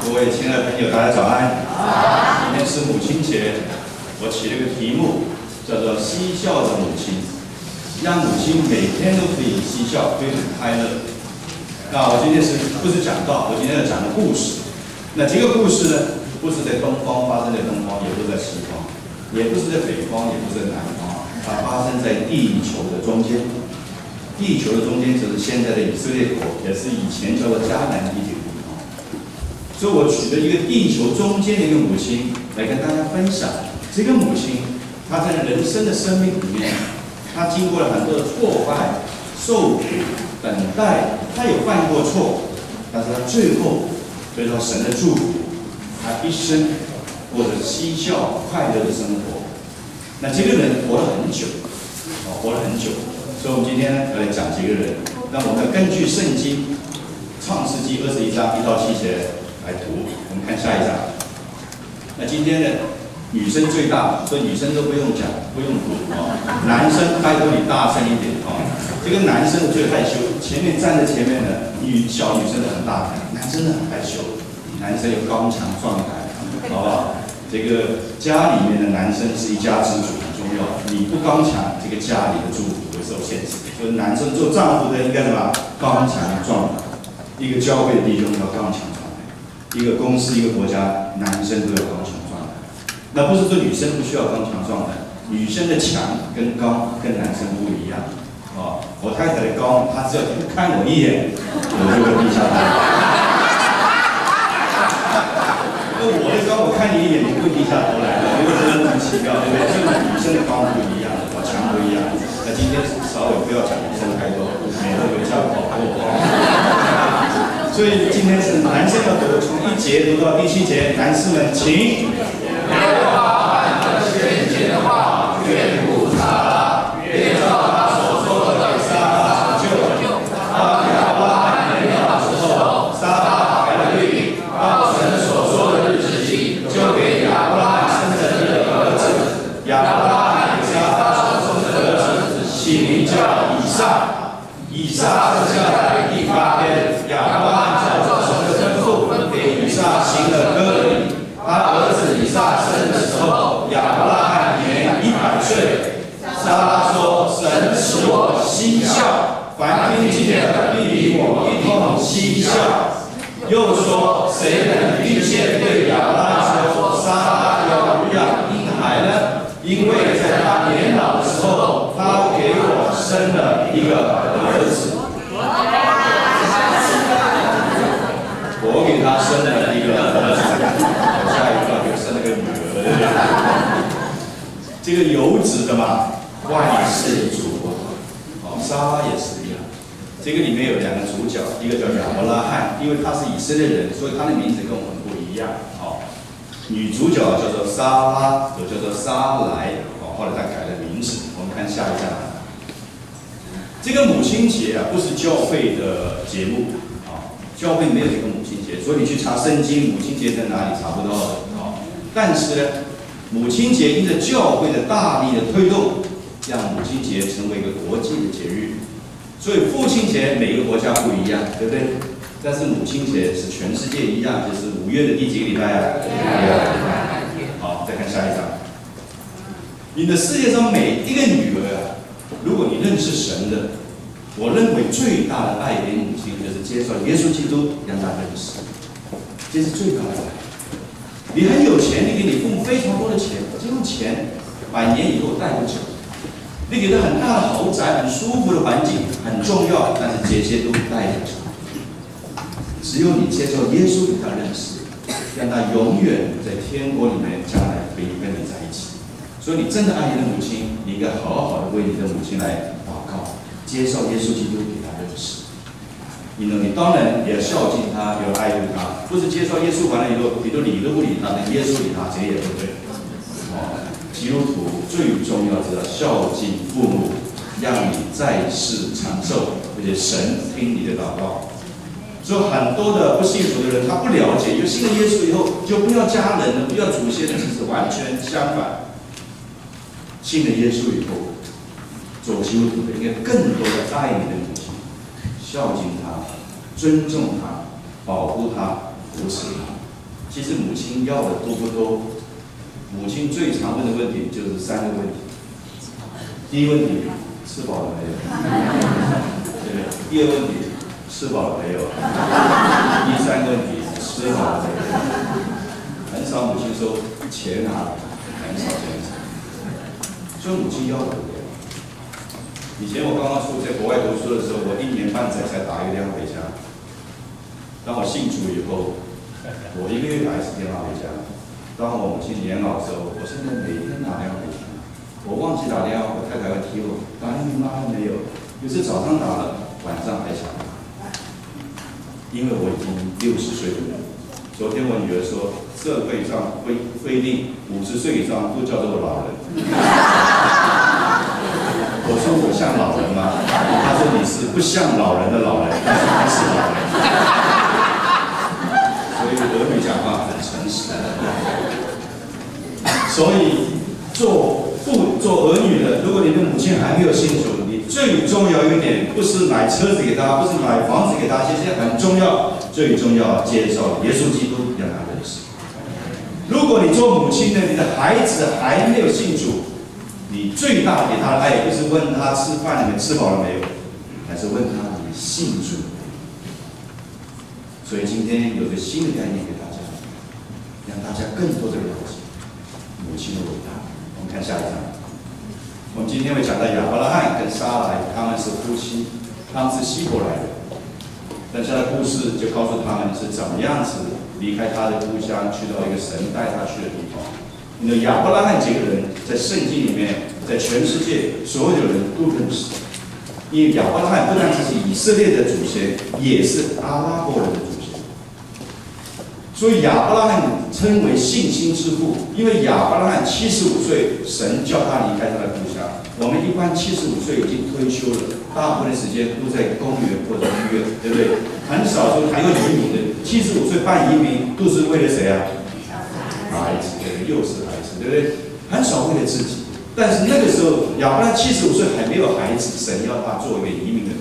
各位亲爱的朋友，大家早安。今天是母亲节，我起了个题目，叫做“嬉笑的母亲”，让母亲每天都可以嬉笑，可以很快乐。那我今天不是讲道，我今天要讲的故事。那这个故事呢，不是在东方发生在东方，也不是在西方，也不是在北方，也不是在南方，它发生在地球的中间。地球的中间就是现在的以色列国，也是以前叫做迦南地这个地方。所以我取了一个地球中间的一个母亲来跟大家分享。这个母亲，她在人生的生命里面，她经过了很多的挫败、受苦、等待，她有犯过错，但是她最后得到神的祝福，她一生过着嬉笑快乐的生活。那这个人活了很久，活了很久。所以我们今天呢要来讲几个人，那我们根据圣经创世纪21章1到7节来读。我们看下一章。那今天呢，女生最大，所以女生都不用讲，不用读男生拜托你大声一点这个男生最害羞，前面站在前面的小女生都很大胆，男生很害羞，男生有刚强壮胆，好不好？这个家里面的男生是一家之主，很重要。你不刚强，这个家里的祝福会受限制。所以男生做丈夫的应该什么？刚强壮胆。一个教会的弟兄要刚强壮胆，一个公司、一个国家，男生都要刚强壮胆。那不是说女生不需要刚强壮胆，女生的强跟刚跟男生不一样。我太太的刚，她只要看我一眼，我就会低下头。我的高，我看你一眼，你不会低下头来的，因为这莫名其妙，对不对？这个女生的高不一样，强不一样。那今天稍微不要讲女生太多，免得有效果过。所以今天是男生要读，从1节读到第7节，男士们请。耶和华按着先前的话眷顾撒拉，越照他所说的给撒拉成就。当亚伯拉罕年老的时候，撒拉怀了孕，到神所说的日子起，就给亚伯拉罕生了一个儿子。亚伯拉罕给撒拉所生的儿子起名叫以撒。以撒生下来第8天，亚伯拉罕照着神的吩咐，给以撒行了割礼。他儿子以撒生的时候，亚伯拉罕年100岁。撒拉说：“神使我嬉笑，凡听见的必与我一同嬉笑。”又说：“谁能预先对亚伯拉罕说，撒拉要乳养婴孩呢？因为在他年老的时候，他给我生了一个儿子。”我给他生了一个儿子，下一个就生了个女儿，对不对？这个有子的嘛，万事主撒拉也是一样。这个里面有2个主角，一个叫亚伯拉罕，因为他是以色列人，所以他的名字跟我们不一样。女主角叫做撒拉，就叫做撒莱。后来他改了名字。我们看下一章。这个母亲节不是教会的节目教会没有这个母亲节，所以你去查圣经，母亲节在哪里查不到的但是呢，母亲节因着教会的大力的推动，让母亲节成为一个国际的节日。所以父亲节每个国家不一样，对不对？但是母亲节是全世界一样，就是5月的第几个礼拜啊？第2个礼拜。好，再看下一章。你的世界上每一个女儿如果你认识神的，我认为最大的爱给母亲就是接受耶稣基督，让他认识，这是最大的爱。你很有钱，你给你父母非常多的钱，这种钱100年以后带不走。你给他很大的豪宅、很舒服的环境很重要，但是这些都带不走。只有你接受耶稣，与他认识，让他永远在天国里面将来可以跟你在一起。所以你真的爱你的母亲，你应该好好的为你的母亲来祷告，接受耶稣基督给他认识。你当然也要孝敬他，也要爱护他，不是接受耶稣完了以后，你都理都不理他，等耶稣理他，这也不对。基督徒最重要是要孝敬父母，让你在世长寿，而且神听你的祷告。所以很多的不信主的人，他不了解，就信了耶稣以后，就不要家人了，不要祖先了，其实完全相反。信了耶稣以后，做基督徒的应该更多的爱你的母亲，孝敬她，尊重她，保护她，扶持她。其实母亲要的多不多？母亲最常问的问题就是3个问题。第一问题，吃饱了没有？对不对？第二问题，吃饱了没有？第3个问题，吃好了没有？很少母亲说钱拿了，很少这样子。所以母亲要的多。以前我刚刚在国外读书的时候，我1年半载才打1个电话回家。当我信主以后，我1个月打1次电话回家。当我母亲年老的时候，我现在每天打电话回家。我忘记打电话，我太太会提我，打你妈还没有？有时早上打了，晚上还想打。因为我已经60岁了。昨天我女儿说，社会上规定50岁以上都叫做老人。我说我像老人吗？她说你是不像老人的老人，但是还是老人。所以儿女讲话很诚实。所以做儿女的，如果你的母亲还没有信主，你最重要一点不是买车子给她，不是买房子给她，其实很重要，最重要介绍耶稣基督让她认识。如果你做母亲的，你的孩子还没有信主，你最大给他的爱不是问他吃饭你吃饱了没有，还是问他你信主。所以今天有个新的概念给大家，让大家更多的了解母亲的伟大。我们看下一章。我们今天会讲到亚伯拉罕跟撒拉，他们是夫妻，他们是希伯来人。等下的故事就告诉他们是怎么样子离开他的故乡，去到一个神带他去的地方。因为亚伯拉罕这个人，在圣经里面，在全世界所有的人都认识。因为亚伯拉罕不但只是以色列的祖先，也是阿拉伯人的祖先。所以亚伯拉罕称为信心之父，因为亚伯拉罕75岁，神叫他离开他的故乡。我们一般75岁已经退休了，大部分的时间都在公园或者医院，对不对？很少说还有移民的，75岁办移民都是为了谁啊？孩子，对不对？又是孩子，对不对？很少为了自己。但是那个时候，亚伯拉罕75岁还没有孩子，神要他做一个移民的人。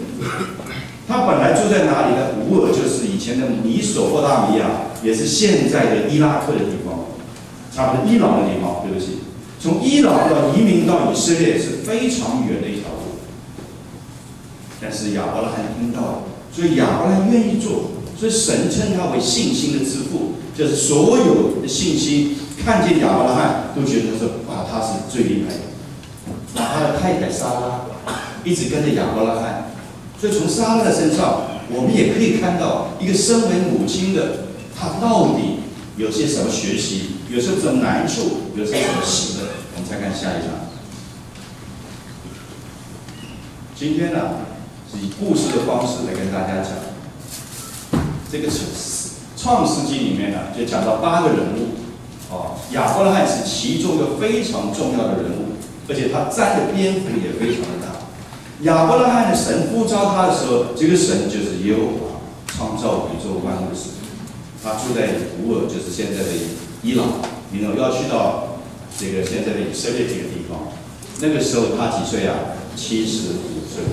他本来住在哪里呢？乌尔就是以前的米索不达米亚，也是现在的伊拉克的地方，差不多伊朗的地方，对不起。从伊朗到移民到以色列是非常远的一条路。但是亚伯拉罕听到了，所以亚伯拉罕愿意做，所以神称他为信心的之父，就是所有的信心看见亚伯拉罕都觉得说，哇，他是最厉害的。那他的太太撒拉一直跟着亚伯拉罕。所以从撒拉的身上，我们也可以看到一个身为母亲的，她到底有些什么学习，有些什么难处，有些什么喜乐。我们再看下一章。今天呢，是以故事的方式来跟大家讲。这个创世纪里面呢，就讲到8个人物。亚伯拉罕是其中一个非常重要的人物，而且他占的篇幅也非常的大。亚伯拉罕的神呼召他的时候，这个神就是耶和华，创造宇宙万物的神。他住在乌尔，就是现在的伊朗，然后要去到这个现在的以色列这个地方。那个时候他几岁啊？75岁。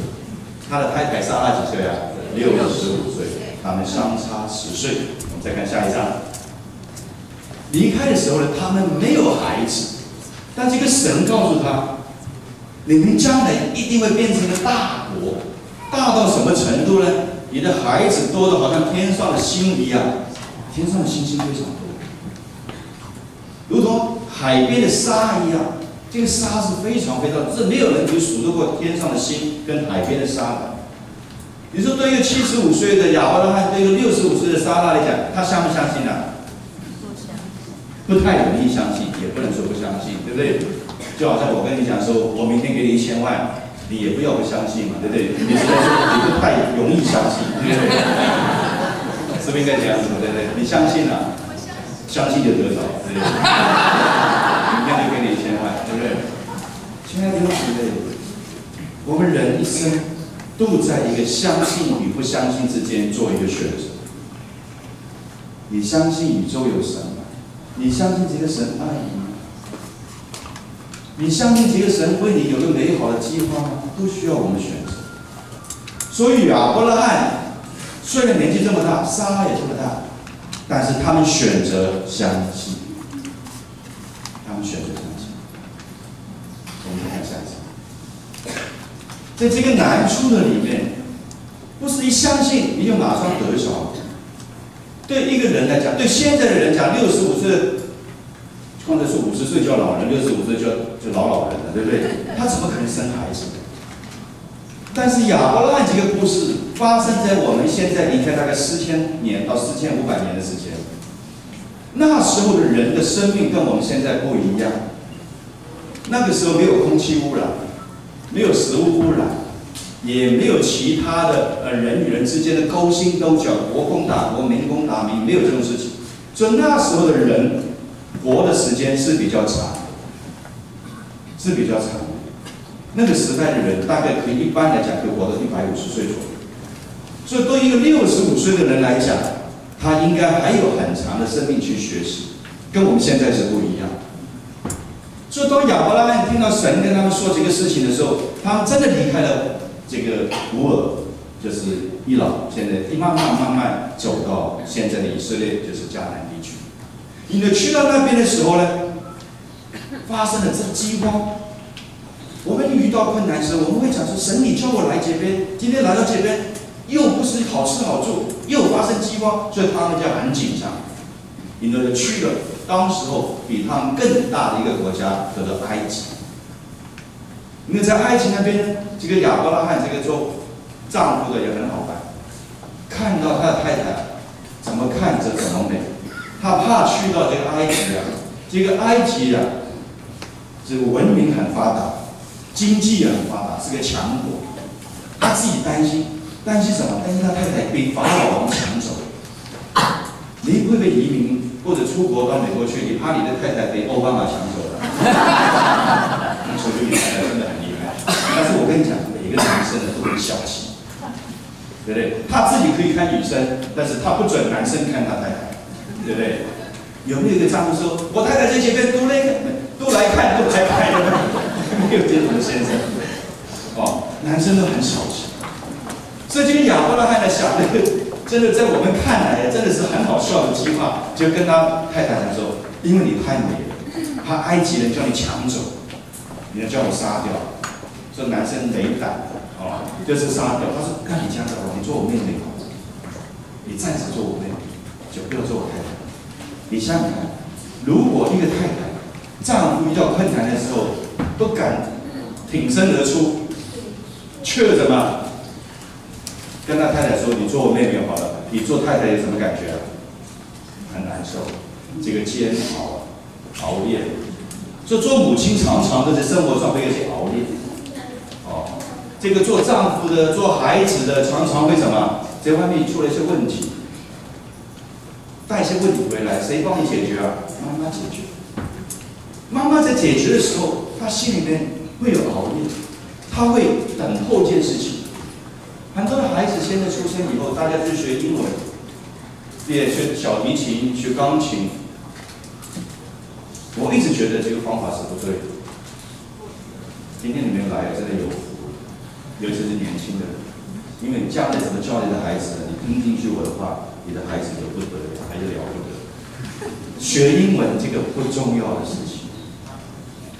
他的太太撒拉几岁啊？65岁。他们相差10岁。我们再看下一章。离开的时候呢，他们没有孩子，但这个神告诉他，你们将来一定会变成一个大国，大到什么程度呢？你的孩子多的好像天上的星一样，天上的星星非常多，如同海边的沙一样。这个沙是非常非常，这没有人可以数得过天上的星跟海边的沙的。你说对一个75岁的亚伯拉罕，对一个65岁的撒拉来讲，他相不相信呢？不太容易相信，也不能说不相信，对不对？就好像我跟你讲说，我明天给你1000万，你也不要不相信嘛，对不对？你是在说你不太容易相信，对不对？是不是应该这样子，对不对？你相信啊，相信就得着，对不对？明天就给你1000万，对不对？亲爱的弟兄姊妹，我们人一生都在一个相信与不相信之间做一个选择。你相信宇宙有神吗？你相信这个神爱你吗？你相信这个神为你有个美好的计划吗？都需要我们选择。所以亚伯拉罕虽然年纪这么大，撒拉也这么大，但是他们选择相信，他们选择相信。我们看下一章，在这个难处的里面，不是一相信你就马上得着。对一个人来讲，对现在的人讲，65岁，刚才说50岁叫老人，65岁就老人了，对不对？他怎么可能生孩子？但是亚伯拉罕这个故事发生在我们现在离开大概4000年到4500年的时间。那时候的人的生命跟我们现在不一样。那个时候没有空气污染，没有食物污染，也没有其他的人与人之间的勾心斗角、国攻打国、民攻打民，没有这种事情。所以那时候的人活的时间是比较长的，是比较长的。那个时代的人大概可以一般来讲可以活到150岁左右。所以对一个65岁的人来讲，他应该还有很长的生命去学习，跟我们现在是不一样。所以当亚伯拉罕听到神跟他们说这个事情的时候，他们真的离开了这个乌尔，就是伊朗，现在慢慢走到现在的以色列，就是迦南地区。因为去到那边的时候呢，发生了这饥荒。我们遇到困难的时候，我们会讲说：神，你叫我来这边，今天来到这边，又不是好吃好住，又发生饥荒，所以他们就很紧张。因为去了，当时候比他们更大的一个国家，叫做埃及。因为在埃及那边，这个亚伯拉罕这个做丈夫的也很好办，看到他的太太怎么看着怎么美，他怕去到这个埃及啊，这个埃及啊，这个文明很发达，经济也很发达，是个强国。他自己担心什么？担心他太太被法老王抢走。你会被移民或者出国到美国去？你怕你的太太被奥巴马抢走了？那说明你太太真的很厉害。但是我跟你讲，每个男生都很小气，对不对？他自己可以看女生，但是他不准男生看他太太，对不对？有没有一个丈夫说：“我太太在这边都来看，没有这种先生。哦，男生都很小气。所以这个亚伯拉罕在想那个，真的在我们看来真的是很好笑的计划，就跟他太太讲说：“因为你太美了，怕埃及人叫你抢走，你要叫我杀掉。”说男生没胆，哦，就是杀掉。他说：“那你这样子，你做我妹妹好，你暂时做我妹妹，就不要做我太太。你想想看，如果一个太太，丈夫遇到困难的时候，都敢挺身而出，却什么？跟他太太说：‘你做我妹妹好了。’你做太太有什么感觉啊？很难受，这个煎熬、熬夜。所以做母亲常常都在生活上会有些熬夜。哦，这个做丈夫的、做孩子的，常常会什么？在外面出了一些问题，带一些问题回来，谁帮你解决啊？妈妈解决。妈妈在解决的时候，她心里面会有熬夜，她会等候一件事情。很多的孩子现在出生以后，大家就学英文，也学小提琴、学钢琴。我一直觉得这个方法是不对的。今天你们来真的有福，尤其是年轻的人，因为你将来怎么教你的孩子，你听进去我的话，你的孩子就不得了，还是了不得。学英文这个不重要的事情。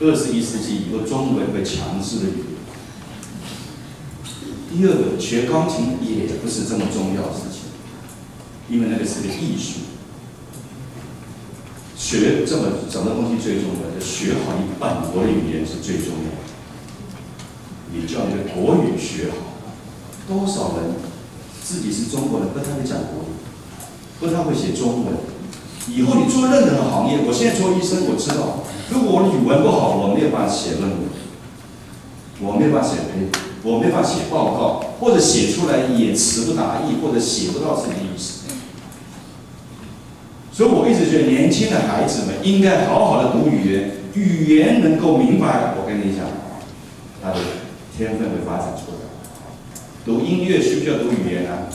21世纪以后，中文会强势的语言。第二个，学钢琴也不是这么重要的事情，因为那个是个艺术。学什么东西最重要？学好一本国的语言是最重要的。你叫你的国语学好，多少人自己是中国人，不太会讲国语，不太会写中文。以后你做任何行业，我现在做医生，我知道，如果我的语文不好，我没有办法写论文，我没有办法写paper。我没法写报告，或者写出来也词不达意，或者写不到什么意思。所以我一直觉得年轻的孩子们应该好好的读语言，语言能够明白，我跟你讲，他的天分会发展出来。读音乐需不需要读语言啊？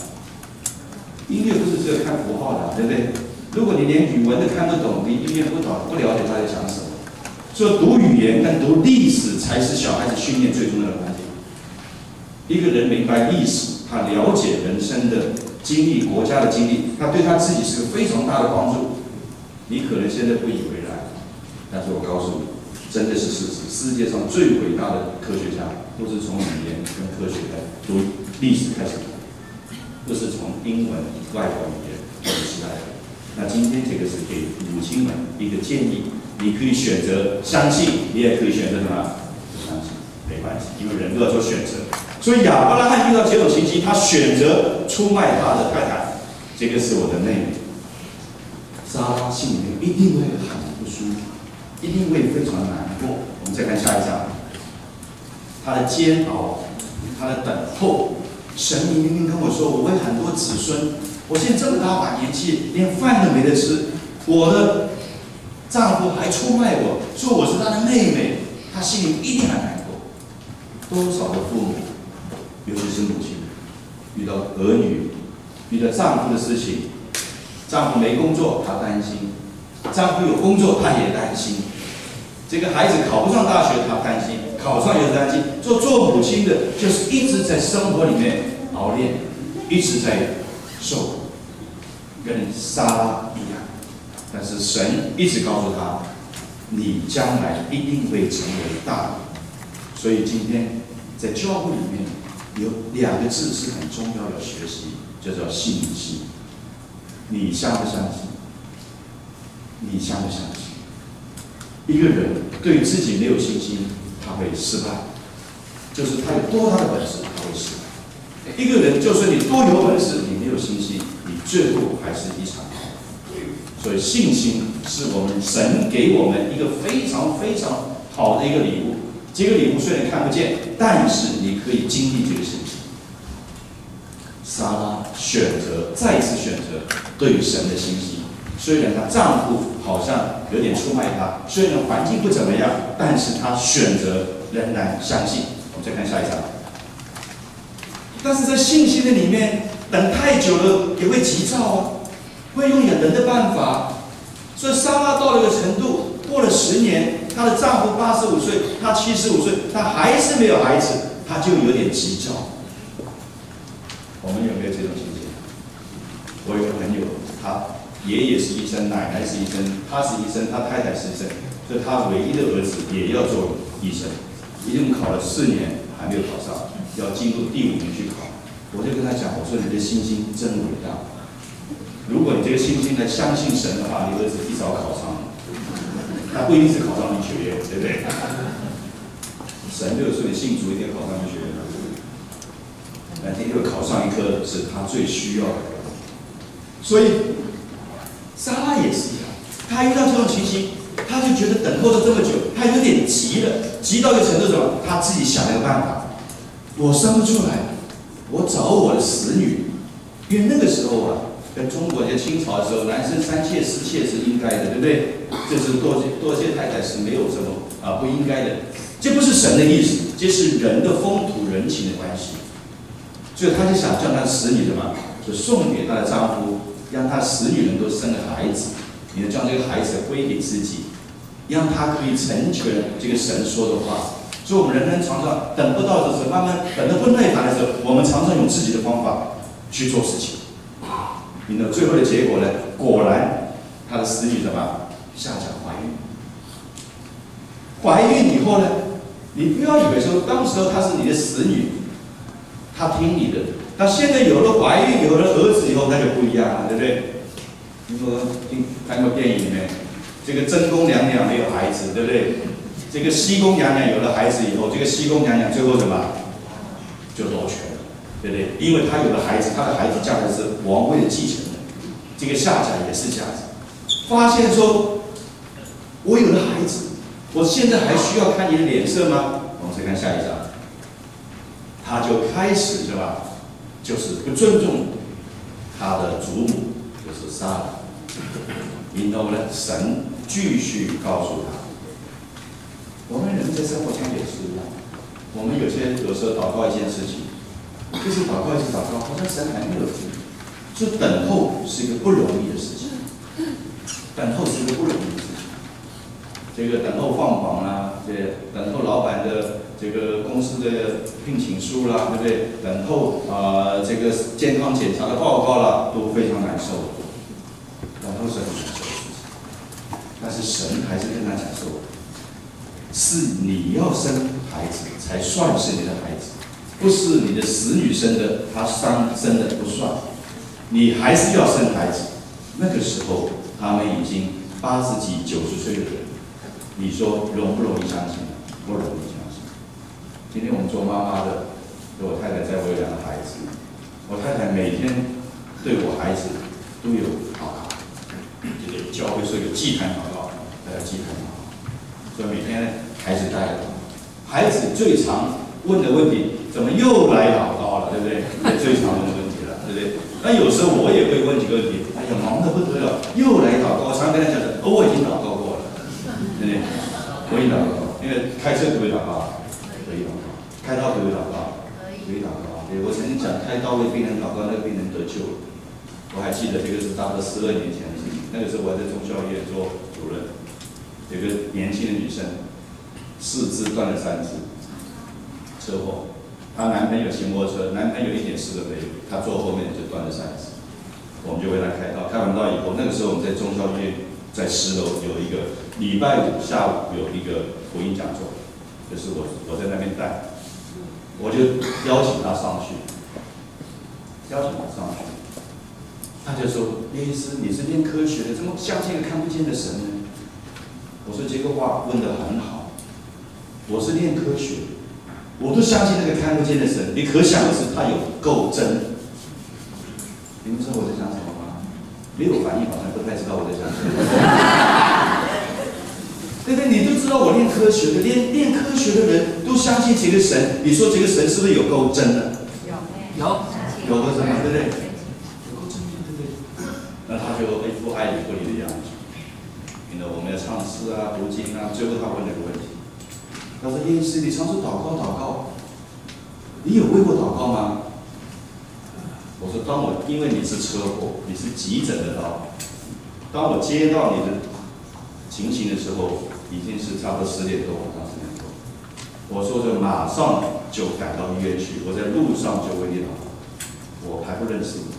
音乐不是只有看符号的，对不对？如果你连语文都看不懂，你音乐不了解他在讲什么。所以读语言跟读历史才是小孩子训练最重要的环节。一个人明白历史，他了解人生的经历、国家的经历，他对他自己是个非常大的帮助。你可能现在不以为然，但是我告诉你，真的是事实。世界上最伟大的科学家都是从语言跟科学来读历史开始，都是从英文、外国语言开始来的。那今天这个是给母亲们一个建议，你可以选择相信，你也可以选择什么？不相信，没关系，因为人都要做选择。所以亚伯拉罕遇到这种情形，他选择出卖他的太太，这个是我的妹妹。莎拉心里面一定会很不舒服，一定会非常难过。我们再看下一章，他的煎熬，他的等候。神明明跟我说，我会很多子孙，我现在这么大把年纪，连饭都没得吃，我的丈夫还出卖我，说我是他的妹妹，他心里一定很难过。多少的父母，尤其是母亲，遇到儿女、遇到丈夫的事情，丈夫没工作，她担心；丈夫有工作，她也担心。这个孩子考不上大学，她担心；考上也是担心。做母亲的，就是一直在生活里面熬练，一直在受苦，跟莎拉一样。但是神一直告诉她，你将来一定会成为大人。所以今天在教会里面有2个字是很重要的学习，就叫信心。你相不相信？你相不相信？一个人对自己没有信心，他会失败。就是他有多大的本事，他会失败。一个人就算你多有本事，你没有信心，你最后还是一场空。所以信心是我们神给我们一个非常非常好的一个礼物。这个礼物虽然看不见，但是你可以经历这个信心。莎拉再次选择对神的信心，虽然她丈夫好像有点出卖她，虽然环境不怎么样，但是她选择仍然相信。我们再看下一章。但是在信心的里面，等太久了也会急躁啊，会用人的办法。所以莎拉到了一个程度，过了10年，她的丈夫85岁，她75岁，她还是没有孩子，她就有点急躁。我们有没有这种情形？我有个朋友，他爷爷是医生，奶奶是医生，他是医生，他太太是医生，所以他唯一的儿子也要做医生，一共考了4年还没有考上，要进入第5年去考。我就跟他讲，我说你的信心真伟大。如果你这个信心来相信神的话，你儿子一早考上了，他不一定是考上医学院，对不对？神就说你信主一定考上医学院，但这个考上一科是他最需要的。所以莎拉也是一样，她遇到这种情形，她就觉得等候了这么久，她有点急了，急到一个程度什么？她自己想了个办法，我生不出来，我找我的使女，因为那个时候啊，跟中国在清朝的时候，男生3妾4妾是应该的，对不对？这是多妾太太是没有什么不应该的，这不是神的意思，这是人的风土人情的关系。所以她就想叫她使女什么，就送给她的丈夫，让她使女能够生个孩子，你能将这个孩子归给自己，让她可以成全这个神说的话。所以我们人常常等不到的时候，慢慢等得不耐烦的时候，我们常常用自己的方法去做事情。你的最后的结果呢？果然，他的使女什么下降怀孕。怀孕以后呢，你不要以为说当时候她是你的使女，她听你的。那现在有了怀孕，有了儿子以后，那就不一样了，对不对？你说看过电影里面，这个真宫娘娘没有孩子，对不对？这个西宫娘娘有了孩子以后，这个西宫娘娘最后什么就夺权了，对不对？因为她有了孩子，她的孩子将来是王位的继承人，这个夏甲也是这样子。发现说，我有了孩子，我现在还需要看你的脸色吗？我们再看下一章，他就开始是吧？就是不尊重他的祖母，就是撒拉。然后呢，神继续告诉他。我们人在生活中也是一样，我们有时候祷告一件事情，就是祷告一直祷告，好像神还没有听。所以等候是一个不容易的事情，等候是一个不容易的事情。这个等候放榜啊，对，等候老板的这个公司的聘请书啦，对不对？等候这个健康检查的报告啦，都非常难受，都是很难受的事情。但是神还是跟他讲说，是你要生孩子才算是你的孩子，不是你的子女生的，他生的不算，你还是要生孩子。那个时候他们已经80几、90岁的人，你说容不容易相信？不容易相信。今天我们做妈妈的，我太太在喂2个孩子，我太太每天对我孩子都有祷告，这个教会说有祭坛祷告，祭坛祷告，所以每天孩子带了，孩子最常问的问题，怎么又来祷告了，对不对？最常问的问题了，对不对？那有时候我也会问几个问题，哎呀，忙得不得了，又来祷告。我常跟他讲的，我已经祷告过了，对不对？我已经祷告过，因为开车可不可以祷告？可以祷告。开刀可不可以祷告？可以祷告。对，我曾经讲开刀为病人祷告，那个病人得救了。我还记得这个是大概12年前的事情，那个时候我还在中校医院做主任，有个年轻的女生，4肢断了3肢，车祸。她男朋友骑摩托车，男朋友1.4个杯，她坐后面就断了3肢。我们就为她开刀，开完刀以后，那个时候我们在中校医院，在10楼有一个礼拜5下午有一个福音讲座，就是我在那边带，我就邀请她上去，他就说：“耶稣，你是念科学的，怎么相信一个看不见的神呢？”我说这个话问得很好，我是念科学，我都相信那个看不见的神，你可想而知他有够真。你们知道我在讲什么吗？没有反应，好像不太知道我在讲什么。对不对？你都知道我练科学的，练科学的人都相信这个神，你说这个神是不是有够真的？有够真的，对不对？有够真的，对不对？那他就一副爱理不理的样子。我们要唱诗啊、读经啊，最后他问了个问题，他说：“耶稣，你常说祷告，你有为我祷告吗？”我说：“因为你是车祸，你是急诊的刀，当我接到你的情形的时候，已经是差不多10点多，晚上10点多。我说就马上就赶到医院去，我在路上就为你祷告，我还不认识你。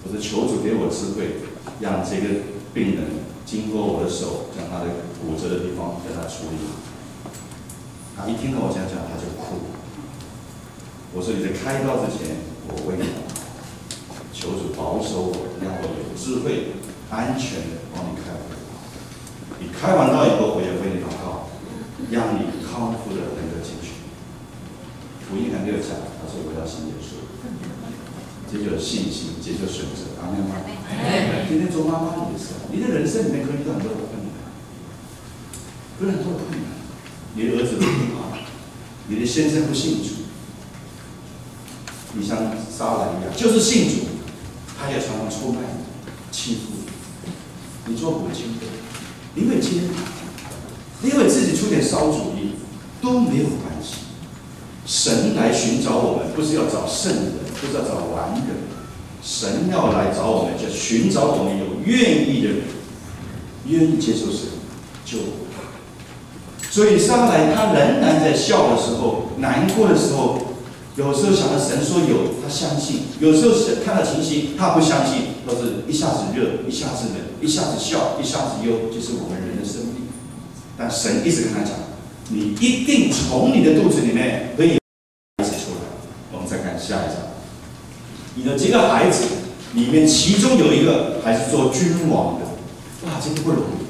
我说求主给我智慧，让这个病人经过我的手，将他的骨折的地方给他处理。”他一听到我这样讲，他就哭。我说：“你在开刀之前，我为你祷告，求主保守我，让我有智慧、安全的帮你开完刀。你开完刀以后，我也为你祷告，让你康复的能够进去。”福音还没有讲，他说：“我要信耶稣。”这就是信心，这就是选择。阿门吗？今天做妈妈你也是，你的人生里面可能遇到很多的困难，你的儿子不听话，你的先生不信主，你像撒拉一样，就是信主，他也常常出卖你、欺负你。你做母亲的，你会接纳，你会自己出点馊主意都没有关系。神来寻找我们，不是要找圣人，不是要找完人。神要来找我们，就寻找我们有愿意的人，愿意接受神救我。所以撒来他仍然在笑的时候、难过的时候，有时候想到神说有，他相信；有时候看到情形，他不相信，或是一下子热，一下子冷，一下子笑，一下子忧，就是我们人的生命。但神一直跟他讲：“你一定从你的肚子里面可以孩子出来。”我们再看下一章。你的这个孩子里面，其中有一个还是做君王的，哇，这个不容易。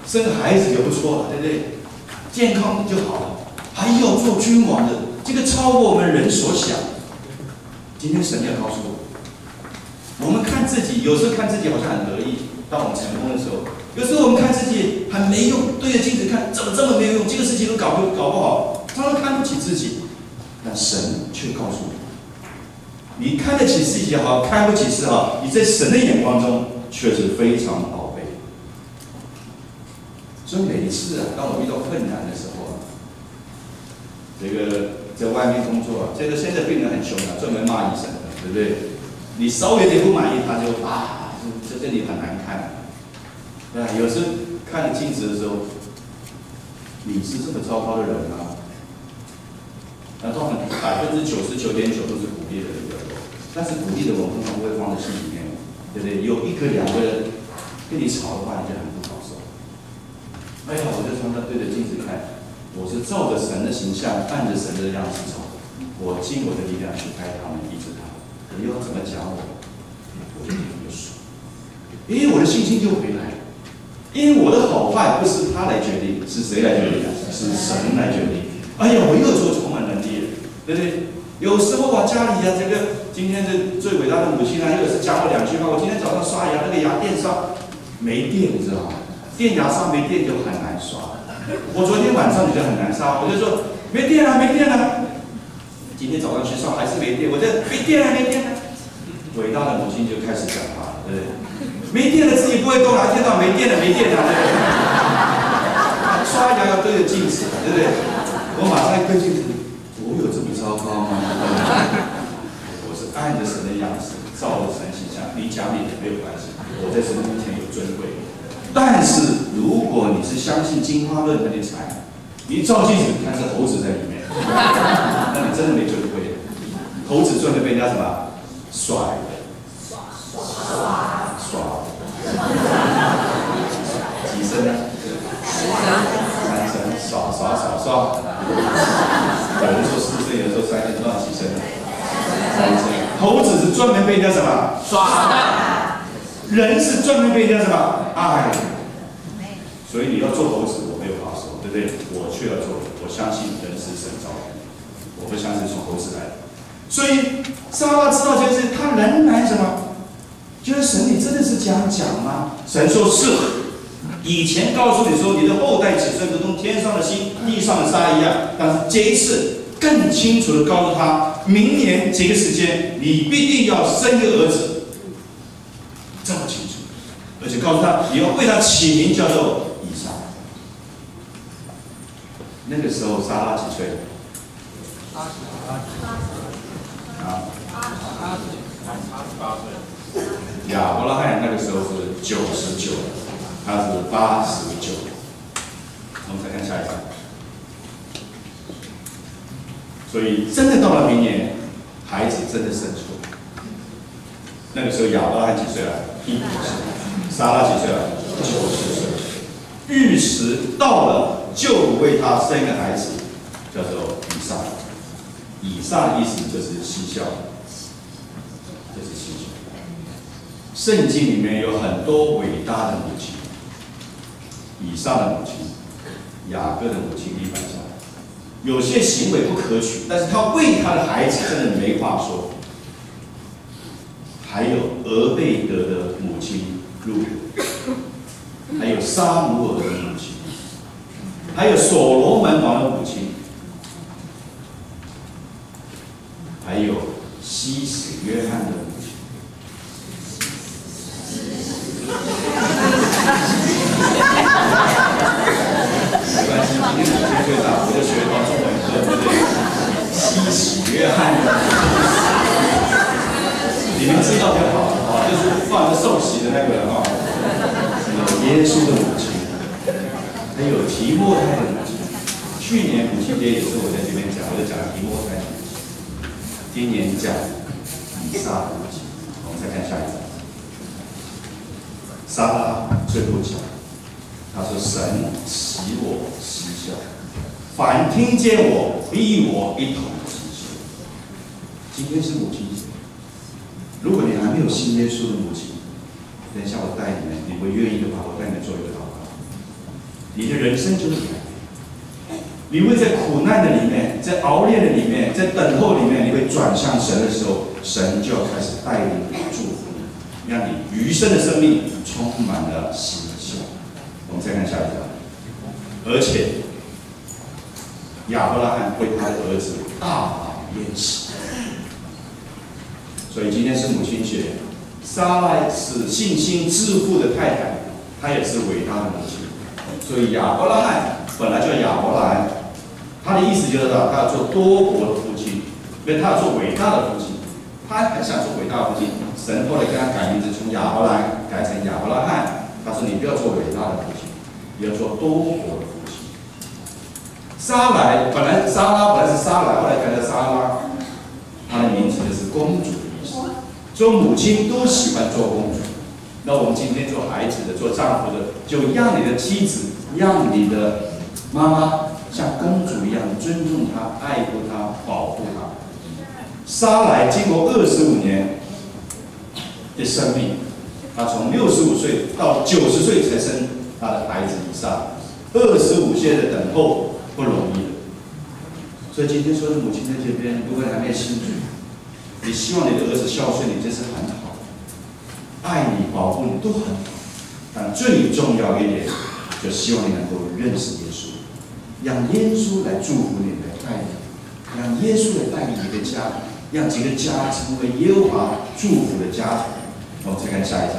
生个孩子也不错了，对不对？健康就好了，还要做君王的，这个超过我们人所想。今天神要告诉我们看自己，有时候看自己好像很得意，当我们成功的时候，有时候我们看自己很没用，对着镜子看，怎么这么没有用？这个事情都搞不好，常常看不起自己。但神却告诉你，你看得起自己好，看不起自己好，你在神的眼光中却是非常宝贝。所以每一次当我遇到困难的时候这个在外面工作这个现在病人很凶专门骂医生的，对不对？你稍微有点不满意，他就这里很难看。有时候看镜子的时候，你是这么糟糕的人吗？那通常99.9%都是鼓励的人比较多，但是鼓励的我们通常不会放在心里面，对不对？有1个2个人跟你吵的话，你就很不好受。哎呀，我就常常对着镜子看，我是照着神的形象，按着神的样子走，我尽我的力量去爱他们，医治他们。你又怎么讲我，我就很爽，因为我的信心就回来了。因为我的好坏不是他来决定，是谁来决定的？是神来决定。哎呀，我又做充满能力了，对不对？有时候啊，家里啊，这个今天的最伟大的母亲啊，又是讲我2句话。我今天早上刷牙，那个牙垫上没电，你知道吗？电牙上没电就很难刷。我昨天晚上觉得很难刷，我就说没电了，没电了。今天早上去刷还是没电，我这没电了，没电了。伟大的母亲就开始讲话了，对不对？没电了，自己不会动了，一天到晚没电了，没电了，对不对？刷牙要对着镜子，对不对？我马上一对镜子，我有这么糟糕吗？我是按着神的样子，照着神形象，你讲你也没有关系，我在神面前有尊贵。但是如果你是相信进化论那里才，你照镜子看是猴子在里面，那你真的没尊贵。猴子专门被人家什么甩的。耍，几声呢？3声，耍。有人说4声，有人说3声，不知道几声呢？3声。猴子是专门被人家什么耍的，人是专门被人家什么爱。所以你要做猴子，我没有话说，对不对？我却要做人，我相信人是神造的，我不相信从猴子来的。所以撒拉知道这件事，他仍然什么？就是神，你真的是这样讲吗？神说是。以前告诉你说，你的后代子孙如同天上的星、地上的沙一样，但是这一次更清楚的告诉他，明年这个时间，你必定要生一个儿子，这么清楚，而且告诉他，你要为他起名叫做以撒。那个时候，撒拉几岁？88岁。亚伯拉罕那个时候是99，他是89。我们再看下一张。所以真的到了明年，孩子真的生出来。那个时候亚伯拉罕几岁了？100岁。撒拉几岁了？90岁。日时到了，就为他生一个孩子，叫做以撒。以撒的意思就是嬉笑，这是嬉笑。圣经里面有很多伟大的母亲，以撒的母亲，雅各的母亲利百加，有些行为不可取，但是他为他的孩子真的没话说。还有俄贝德的母亲路德，还有撒母耳的母亲，还有所罗门王的母亲，还有西使约翰的母亲。没关系，今天母亲最大，我就学到中文课，对不对？西使约翰的母亲，你们知道就好啊，就是放着受洗的那个啊，有耶稣的母亲，还有提摩太的母亲。去年母亲节也是我在这边讲，我就讲提摩太的母亲。今年讲以撒的母亲。我们再看下一张。撒拉最后讲，他说：“神使我嬉笑，凡听见我必与我一同嬉笑。”今天是母亲节，如果你还没有信耶稣的母亲，等一下我带你们，你会愿意的话，我带你们做一个祷告，你的人生就是改变。你会在苦难的里面，在熬炼的里面，在等候里面，你会转向神的时候，神就要开始带领你、祝福你，让你余生的生命充满了喜笑。我们再看下一张，而且亚伯拉罕为他的儿子大摆宴席。所以今天是母亲节，撒拉是信心致富的太太，她也是伟大的母亲。所以亚伯拉罕本来叫亚伯拉罕，他的意思就是他要做多国的父亲，因为他要做伟大的父亲，他很想做伟大的父亲。神后来跟他改名字，从亚伯兰改成亚伯拉罕。他说：“你不要做伟大的父亲，你要做多国的父亲。”撒来本来撒拉本来是撒来，后来改成撒拉，她的名字就是公主的意思。做母亲都喜欢做公主。那我们今天做孩子的、做丈夫的，就让你的妻子、让你的妈妈像公主一样尊重她、爱护她、保护她。撒来经过25年的生命，她从65岁到90岁才生她的孩子以撒，25岁的等候不容易的。所以今天所有的母亲在这边，如果你还没信主，你希望你的儿子孝顺你，这是很好的，爱你、保护你都很好。但最重要一点，就希望你能够认识耶稣，让耶稣来祝福你，来带你，让耶稣来带领你的家，让这个家成为耶和华祝福的家。我们再看下一章。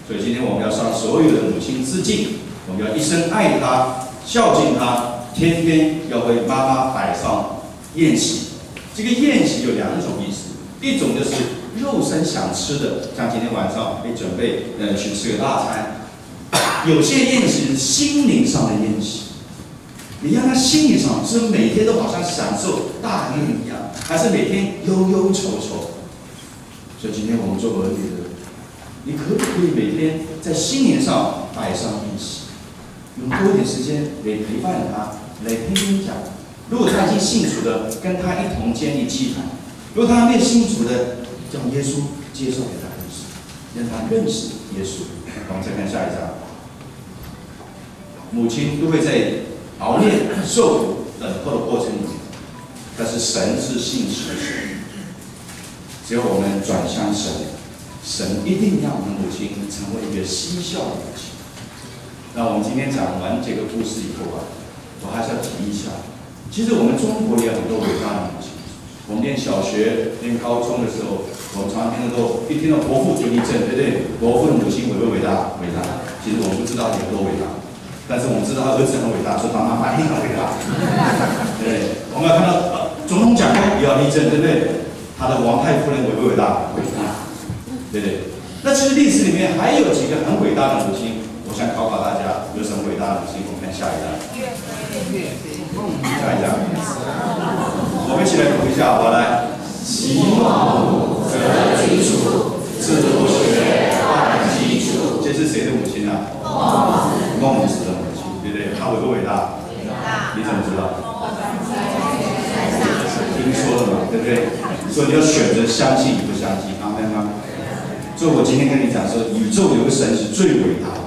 所以今天我们要向所有的母亲致敬，我们要一生爱她、孝敬她，天天要为妈妈摆上宴席。这个宴席有2种意思，一种就是肉身想吃的，像今天晚上你准备去吃个大餐。有些宴席是心灵上的宴席，你让他心理上是每天都好像享受大宴一样，还是每天忧忧愁愁？所以今天我们做儿女的，你可不可以每天在心灵上摆上宴席，用多一点时间来陪伴他，来听听讲？如果他已经信主的，跟他一同建立祭坛；如果他还没有信主的，将耶稣介绍给他认识，让他认识耶稣。我们再看下一章。母亲都会在熬炼、受苦、等候的过程里面，但是神是信实的神。只要我们转向神，神一定让我们母亲成为一个嬉笑的母亲。那我们今天讲完这个故事以后啊，我还是要提一下，其实我们中国也有很多伟大的母亲。我们念小学、念高中的时候，我们常常听到说，一听到国父尊立正，对不对？国父的母亲伟不伟大？伟大。其实我们不知道有多伟大，但是我们知道他儿子很伟大，所以他妈妈也很伟大，对不对？我们要看到总统讲话也要立正，对不对？他的王太夫人伟不伟大？伟大，对不对？那其实历史里面还有几个很伟大的母亲，我想考考大家，有什么伟大的母亲？我们看下一张。下一张。我们一起来读一下，好，来。其母则基础，自不学万基础。这是谁的母亲啊？孟子的母亲，对不对？她伟不伟大？伟大。你怎么知道？听说了嘛，对不对？所以你要选择相信与不相信，阿门吗？所以我今天跟你讲说，宇宙有个神是最伟大的，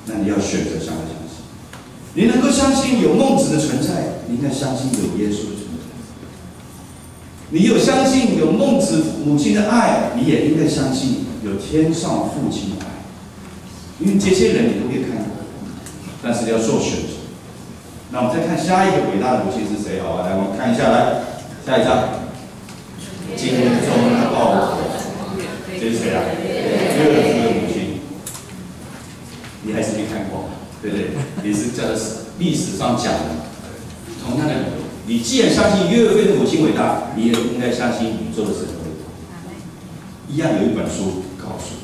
那你要选择相不相信？你能够相信有孟子的存在，你应该相信有耶稣的存在。你有相信有孟子母亲的爱，你也应该相信有天上父亲的爱，因为这些人你都可以看过，但是你要做选择。那我们再看下一个伟大的母亲是谁？好吧，来我们看一下，来下一张。金钟的报国，这是谁啊？岳父的母亲，你还是没看过，对不对？也是在历史上讲的，同样的理由。你既然相信岳飞的母亲伟大，你也应该相信宇宙的神伟大。一样有一本书告诉你。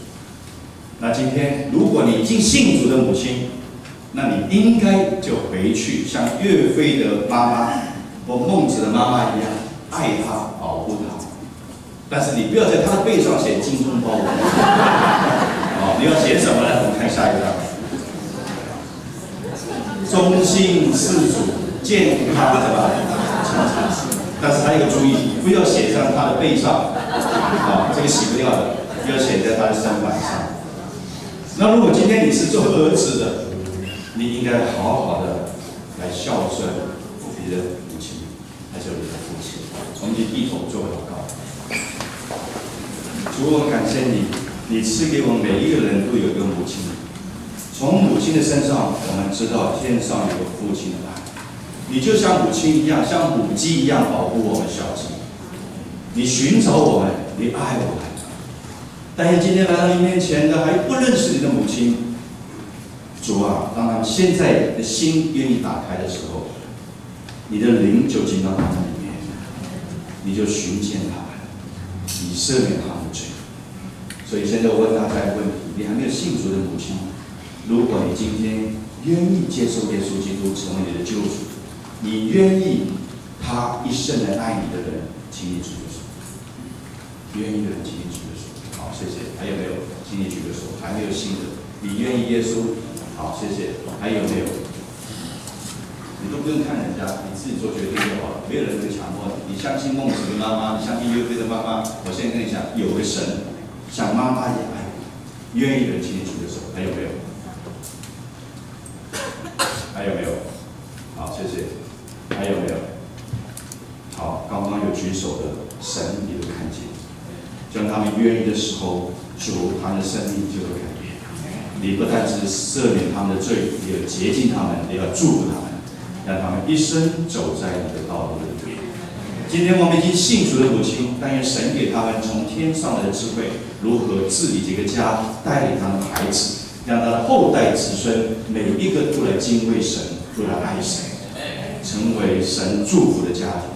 那今天，如果你已经信主的母亲，那你应该就回去像岳飞的妈妈或孟子的妈妈一样，爱他、保护他。但是你不要在他的背上写精忠报国。好，你要写什么呢？我们看下一张。忠信事主，健康的吧。但是还有注意，不要写在他的背上，啊，这个洗不掉的，要写在他的身板上。那如果今天你是做儿子的，你应该好好的来孝顺你的母亲，还有你的父亲。我们就低头做祷告。主，我感谢你，你赐给我们每一个人都有一个母亲。从母亲的身上，我们知道天上有个父亲的爱。你就像母亲一样，像母鸡一样保护我们小鸡。你寻找我们，你爱我们。但是今天来到你面前的还不认识你的母亲，主啊，当他们现在的心愿意打开的时候，你的灵就进到他们里面，你就寻见他们，你赦免他们的罪。所以现在我问大家一个问题：你还没有信主的母亲，如果你今天愿意接受耶稣基督成为你的救主，你愿意他一生来爱你的人，请你举个手。愿意的人，请你举个手。好，谢谢。还有没有？请你举个手。还没有信的，你愿意耶稣？好，谢谢。还有没有？你都不用看人家，你自己做决定就好了，没有人会强迫你。你相信孟子的妈妈，你相信约菲的妈妈，我现在跟你讲，有个神像妈妈也爱你。愿意的人，请你举个手。还有没有？还有没有？好，谢谢。还有没有？好，刚刚有举手的，神你都看见。当他们愿意的时候，主他们的生命就会改变。你不但只是赦免他们的罪，也要洁净他们，也要祝福他们，让他们一生走在你的道路里面。今天我们已经信主的母亲，但愿神给他们从天上来的智慧，如何治理这个家，带领他们的孩子，让他的后代子孙每一个都来敬畏神，都来爱神，成为神祝福的家庭。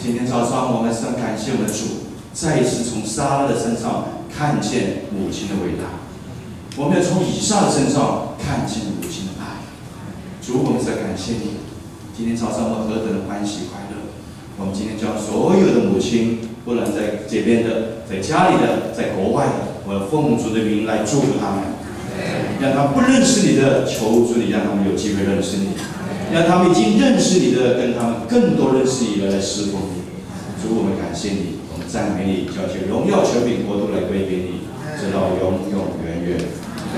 今天早上我们是感谢我们的主，再一次从撒拉的身上看见母亲的伟大，我们要从以撒的身上看见母亲的爱。主，我们在感谢你。今天早上我们何等的欢喜快乐！我们今天将所有的母亲，不论在这边的、在家里的、在国外的，我要奉主的名来祝福他们，让他们不认识你的，求主你让他们有机会认识你。让他们已经认识你的，跟他们更多认识你的来侍奉你。主，我们感谢你，我们赞美你，叫这荣耀、权柄、国度来归给你，直到永永远远。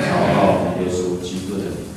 祷告耶稣基督的名。